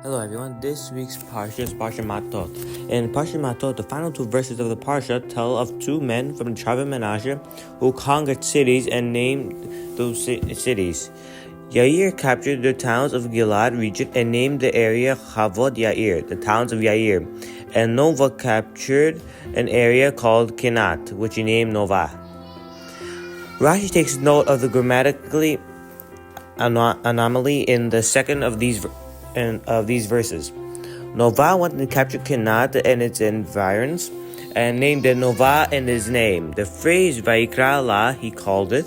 Hello everyone, this week's Parsha is Parsha Matot. In Parsha Matot, the final two verses of the Parsha tell of two men from the tribe of Menashe who conquered cities and named those cities. Yair captured the towns of Gilad region and named the area Chavod Yair, the towns of Yair. And Nova captured an area called Kenat, which he named Nova. Rashi takes note of the grammatical anomaly in the second of these verses. Nova went and captured Kenat and its environs, and named it Nova in his name. The phrase Vayikra La, he called it,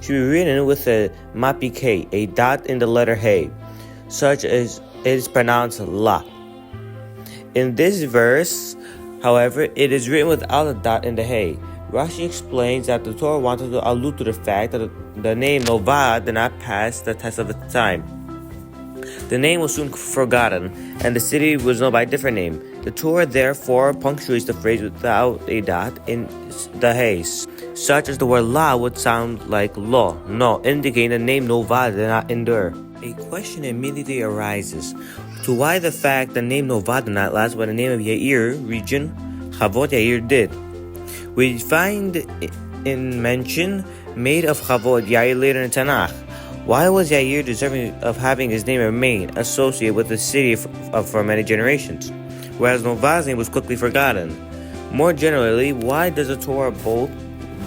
should be written with a mapik, a dot in the letter Hey, such as it is pronounced La. In this verse, however, it is written without a dot in the Hey. Rashi explains that the Torah wanted to allude to the fact that the name Nova did not pass the test of its time. The name was soon forgotten, and the city was known by a different name. The Torah therefore punctuates the phrase without a dot in the haze, such as the word la would sound like lo, no, indicating the name Nova did not endure. A question immediately arises to why the fact the name Nova did not last when the name of Yair region, Chavot Yair, did. We find in mention made of Chavot Yair later in Tanakh. Why was Yair deserving of having his name remain associated with the city for many generations, whereas Nova's name was quickly forgotten? More generally, why does the Torah both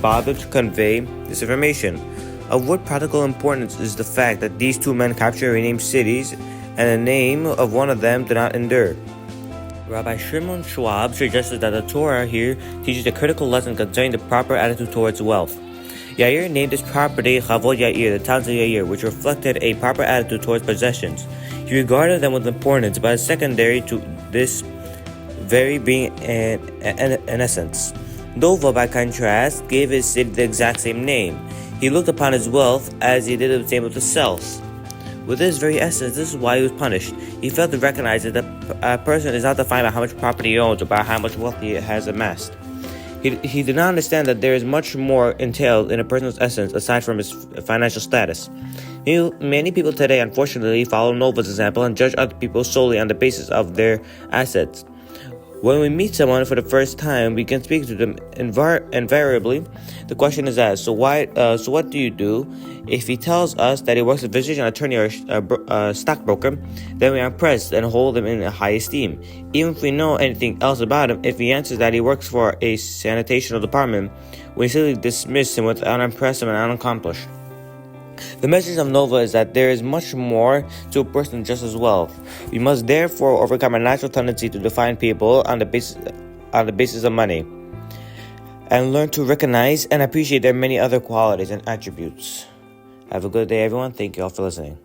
bother to convey this information? Of what practical importance is the fact that these two men captured and renamed cities, and the name of one of them did not endure? Rabbi Shimon Schwab suggested that the Torah here teaches a critical lesson concerning the proper attitude towards wealth. Yair named his property Chavod Yair, the towns of Yair, which reflected a proper attitude towards possessions. He regarded them with importance, but as secondary to this very being an essence. Nova, by contrast, gave his city the exact same name. He looked upon his wealth as he did the same with the self. With this very essence, this is why he was punished. He failed to recognize that a person is not defined by how much property he owns or by how much wealth he has amassed. He did not understand that there is much more entailed in a person's essence aside from his financial status. Many people today, unfortunately, follow Nova's example and judge other people solely on the basis of their assets. When we meet someone for the first time, we can speak to them invariably. The question is asked, so what do you do? If he tells us that he works as a physician, attorney, or a stockbroker, then we are impressed and hold him in high esteem. Even if we know anything else about him, if he answers that he works for a sanitation department, we simply dismiss him with unimpressive and unaccomplished. The message of Nova is that there is much more to a person just as wealth. We must therefore overcome our natural tendency to define people on the basis of money, and learn to recognize and appreciate their many other qualities and attributes. Have a good day, everyone. Thank you all for listening.